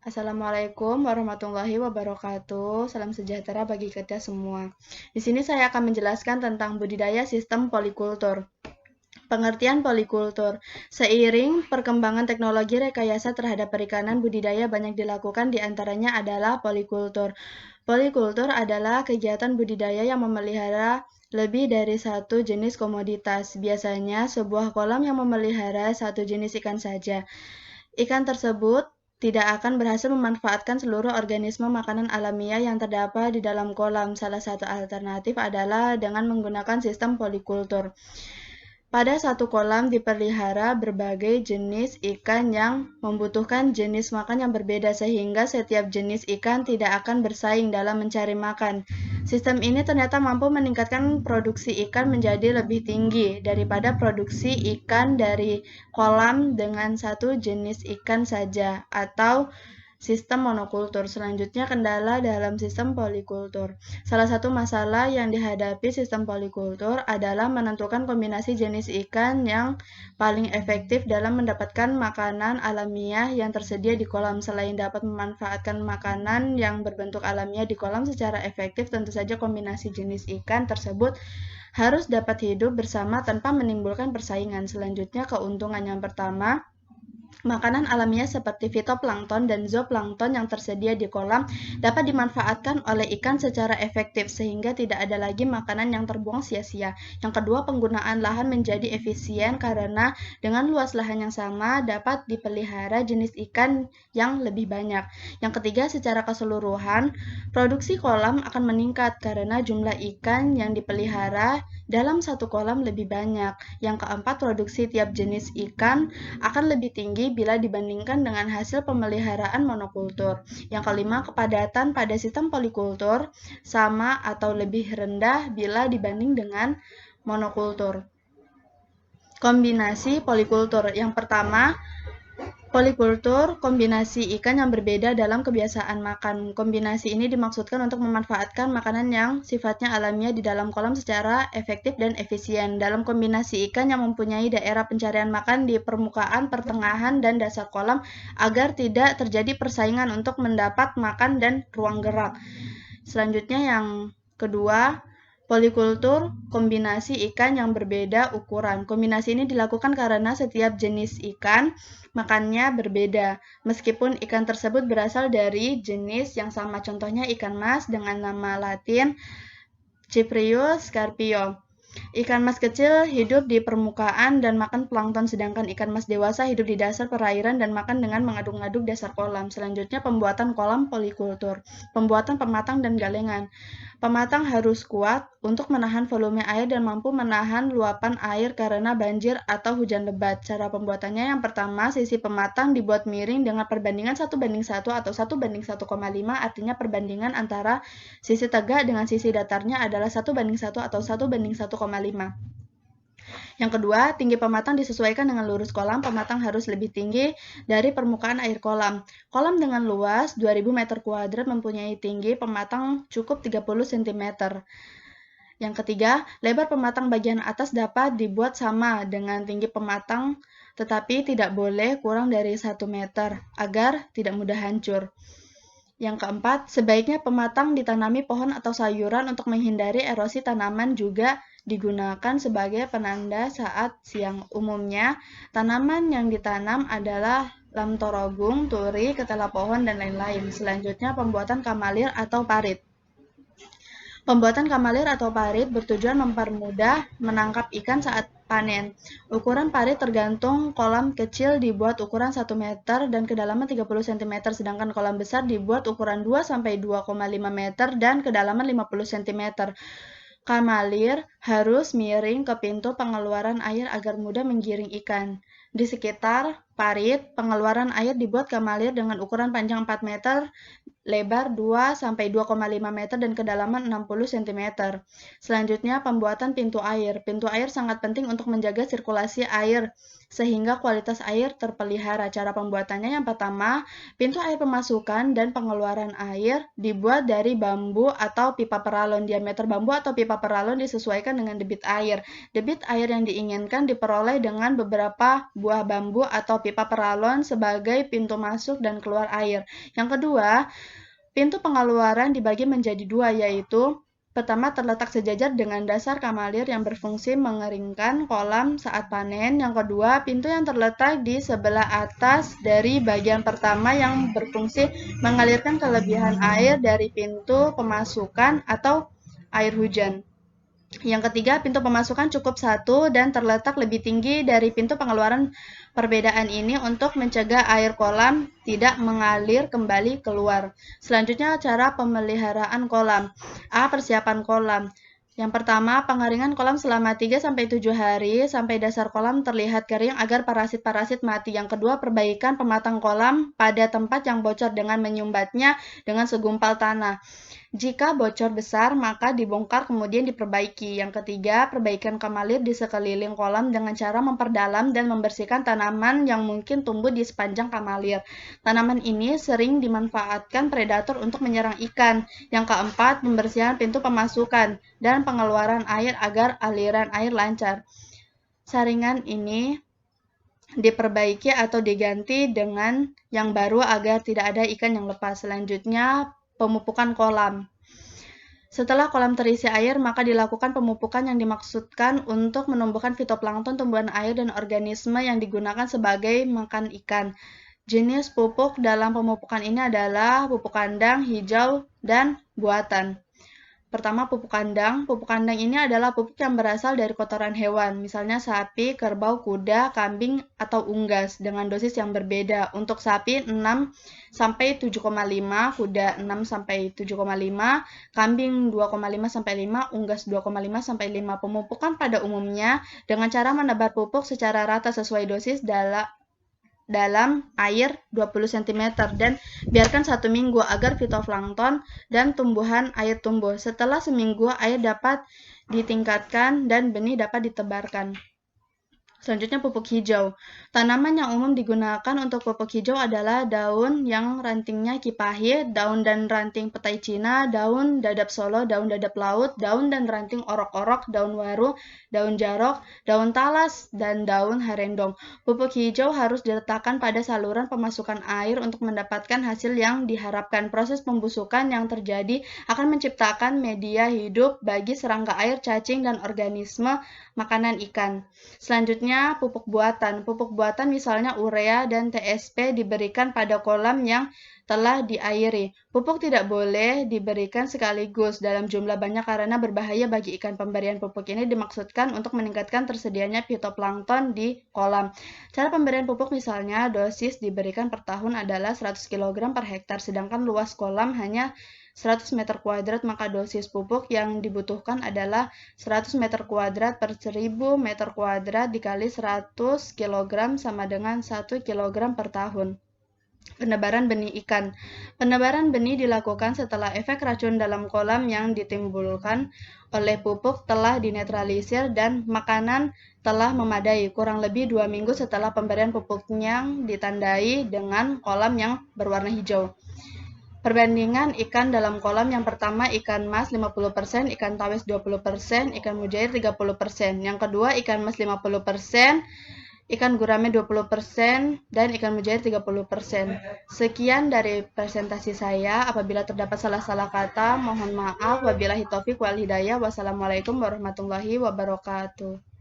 Assalamualaikum warahmatullahi wabarakatuh. Salam sejahtera bagi kita semua. Di sini saya akan menjelaskan tentang budidaya sistem polikultur. Pengertian polikultur. Seiring perkembangan teknologi rekayasa terhadap perikanan, budidaya banyak dilakukan, di antaranya adalah polikultur. Polikultur adalah kegiatan budidaya yang memelihara lebih dari satu jenis komoditas. Biasanya sebuah kolam yang memelihara satu jenis ikan saja. Ikan tersebut tidak akan berhasil memanfaatkan seluruh organisme makanan alamiah yang terdapat di dalam kolam. Salah satu alternatif adalah dengan menggunakan sistem polikultur. Pada satu kolam dipelihara berbagai jenis ikan yang membutuhkan jenis makan yang berbeda, sehingga setiap jenis ikan tidak akan bersaing dalam mencari makan. Sistem ini ternyata mampu meningkatkan produksi ikan menjadi lebih tinggi daripada produksi ikan dari kolam dengan satu jenis ikan saja, atau sistem monokultur. Selanjutnya, kendala dalam sistem polikultur. Salah satu masalah yang dihadapi sistem polikultur adalah menentukan kombinasi jenis ikan yang paling efektif dalam mendapatkan makanan alamiah yang tersedia di kolam. Selain dapat memanfaatkan makanan yang berbentuk alamiah di kolam secara efektif, tentu saja kombinasi jenis ikan tersebut harus dapat hidup bersama tanpa menimbulkan persaingan. Selanjutnya, keuntungan yang pertama, makanan alamiah seperti fitoplankton dan zooplankton yang tersedia di kolam dapat dimanfaatkan oleh ikan secara efektif, sehingga tidak ada lagi makanan yang terbuang sia-sia. Yang kedua, penggunaan lahan menjadi efisien karena dengan luas lahan yang sama dapat dipelihara jenis ikan yang lebih banyak. Yang ketiga, secara keseluruhan, produksi kolam akan meningkat karena jumlah ikan yang dipelihara dalam satu kolam lebih banyak. Yang keempat, produksi tiap jenis ikan akan lebih tinggi bila dibandingkan dengan hasil pemeliharaan monokultur. Yang kelima, kepadatan pada sistem polikultur sama atau lebih rendah bila dibanding dengan monokultur. Kombinasi polikultur. Yang pertama, polikultur, kombinasi ikan yang berbeda dalam kebiasaan makan. Kombinasi ini dimaksudkan untuk memanfaatkan makanan yang sifatnya alamiah di dalam kolam secara efektif dan efisien. Dalam kombinasi ikan yang mempunyai daerah pencarian makan di permukaan, pertengahan, dan dasar kolam agar tidak terjadi persaingan untuk mendapat makan dan ruang gerak. Selanjutnya yang kedua, polikultur, kombinasi ikan yang berbeda ukuran. Kombinasi ini dilakukan karena setiap jenis ikan makannya berbeda, meskipun ikan tersebut berasal dari jenis yang sama. Contohnya ikan mas dengan nama latin Cyprius carpio. Ikan mas kecil hidup di permukaan dan makan plankton, sedangkan ikan mas dewasa hidup di dasar perairan dan makan dengan mengaduk-aduk dasar kolam. Selanjutnya, pembuatan kolam polikultur. Pembuatan pematang dan galengan. Pematang harus kuat untuk menahan volume air dan mampu menahan luapan air karena banjir atau hujan lebat. Cara pembuatannya, yang pertama, sisi pematang dibuat miring dengan perbandingan 1:1 atau 1:1,5, artinya perbandingan antara sisi tegak dengan sisi datarnya adalah 1:1 atau 1:1,5. Yang kedua, tinggi pematang disesuaikan dengan lurus kolam. Pematang harus lebih tinggi dari permukaan air kolam. Kolam dengan luas 2000 meter kuadrat mempunyai tinggi pematang cukup 30 cm. Yang ketiga, lebar pematang bagian atas dapat dibuat sama dengan tinggi pematang, tetapi tidak boleh kurang dari 1 meter agar tidak mudah hancur. Yang keempat, sebaiknya pematang ditanami pohon atau sayuran untuk menghindari erosi. Tanaman juga digunakan sebagai penanda saat siang. Umumnya, tanaman yang ditanam adalah lamtorogung, turi, ketela pohon, dan lain-lain. Selanjutnya, pembuatan kamalir atau parit. Pembuatan kamalir atau parit bertujuan mempermudah menangkap ikan saat panen. Ukuran parit tergantung. Kolam kecil dibuat ukuran 1 meter dan kedalaman 30 cm, sedangkan kolam besar dibuat ukuran 2-2,5 meter dan kedalaman 50 cm. Kamalir harus miring ke pintu pengeluaran air agar mudah menggiring ikan. Di sekitar parit pengeluaran air dibuat kamalir dengan ukuran panjang 4 meter, lebar 2-2,5 meter dan kedalaman 60 cm. Selanjutnya, pembuatan pintu air. Pintu air sangat penting untuk menjaga sirkulasi air sehingga kualitas air terpelihara. Cara pembuatannya, yang pertama, pintu air pemasukan dan pengeluaran air dibuat dari bambu atau pipa peralon. Diameter bambu atau pipa peralon disesuaikan dengan debit air. Debit air yang diinginkan diperoleh dengan beberapa sebuah bambu atau pipa peralon sebagai pintu masuk dan keluar air. Yang kedua, pintu pengeluaran dibagi menjadi dua, yaitu pertama terletak sejajar dengan dasar kamalir yang berfungsi mengeringkan kolam saat panen. Yang kedua, pintu yang terletak di sebelah atas dari bagian pertama yang berfungsi mengalirkan kelebihan air dari pintu pemasukan atau air hujan. Yang ketiga, pintu pemasukan cukup satu dan terletak lebih tinggi dari pintu pengeluaran. Perbedaan ini untuk mencegah air kolam tidak mengalir kembali keluar. Selanjutnya, cara pemeliharaan kolam. A. Persiapan kolam. Yang pertama, pengeringan kolam selama 3-7 hari sampai dasar kolam terlihat kering agar parasit-parasit mati. Yang kedua, perbaikan pematang kolam pada tempat yang bocor dengan menyumbatnya dengan segumpal tanah. Jika bocor besar, maka dibongkar kemudian diperbaiki. Yang ketiga, perbaikan kamalir di sekeliling kolam dengan cara memperdalam dan membersihkan tanaman yang mungkin tumbuh di sepanjang kamalir. Tanaman ini sering dimanfaatkan predator untuk menyerang ikan. Yang keempat, pembersihan pintu pemasukan dan pengeluaran air agar aliran air lancar. Saringan ini diperbaiki atau diganti dengan yang baru agar tidak ada ikan yang lepas. Selanjutnya, pemupukan kolam. Setelah kolam terisi air, maka dilakukan pemupukan yang dimaksudkan untuk menumbuhkan fitoplankton, tumbuhan air, dan organisme yang digunakan sebagai makan ikan. Jenis pupuk dalam pemupukan ini adalah pupuk kandang, hijau, dan buatan. Pertama, pupuk kandang. Pupuk kandang ini adalah pupuk yang berasal dari kotoran hewan, misalnya sapi, kerbau, kuda, kambing, atau unggas, dengan dosis yang berbeda. Untuk sapi 6-7,5, kuda 6-7,5, kambing 2,5-5, unggas 2,5-5. Pemupukan pada umumnya dengan cara menebar pupuk secara rata sesuai dosis dalam air 20 cm dan biarkan 1 minggu agar fitoplankton dan tumbuhan air tumbuh. Setelah seminggu, air dapat ditingkatkan dan benih dapat ditebarkan. Selanjutnya, pupuk hijau. Tanaman yang umum digunakan untuk pupuk hijau adalah daun yang rantingnya kipahit, daun dan ranting petai Cina, daun dadap Solo, daun dadap laut, daun dan ranting orok-orok, daun waru, daun jarok, daun talas, dan daun harendong. Pupuk hijau harus diletakkan pada saluran pemasukan air untuk mendapatkan hasil yang diharapkan. Proses pembusukan yang terjadi akan menciptakan media hidup bagi serangga air, cacing, dan organisme makanan ikan. Selanjutnya, pupuk buatan. Pupuk buatan misalnya urea dan TSP diberikan pada kolam yang telah diairi. Pupuk tidak boleh diberikan sekaligus dalam jumlah banyak karena berbahaya bagi ikan. Pemberian pupuk ini dimaksudkan untuk meningkatkan tersedianya fitoplankton di kolam. Cara pemberian pupuk misalnya dosis diberikan per tahun adalah 100 kg per hektar, sedangkan luas kolam hanya 100 meter kuadrat, maka dosis pupuk yang dibutuhkan adalah 100 meter kuadrat per 1000 meter kuadrat dikali 100 kg sama dengan 1 kg per tahun. Penebaran benih ikan. Penebaran benih dilakukan setelah efek racun dalam kolam yang ditimbulkan oleh pupuk telah dinetralisir dan makanan telah memadai, kurang lebih 2 minggu setelah pemberian pupuknya ditandai dengan kolam yang berwarna hijau. Perbandingan ikan dalam kolam. Yang pertama, ikan mas 50%, ikan tawes 20%, ikan mujair 30%. Yang kedua, ikan mas 50%, ikan gurame 20%, dan ikan mujair 30%. Sekian dari presentasi saya. Apabila terdapat salah-salah kata, mohon maaf. Wabillahi taufiq wal hidayah. Wassalamualaikum warahmatullahi wabarakatuh.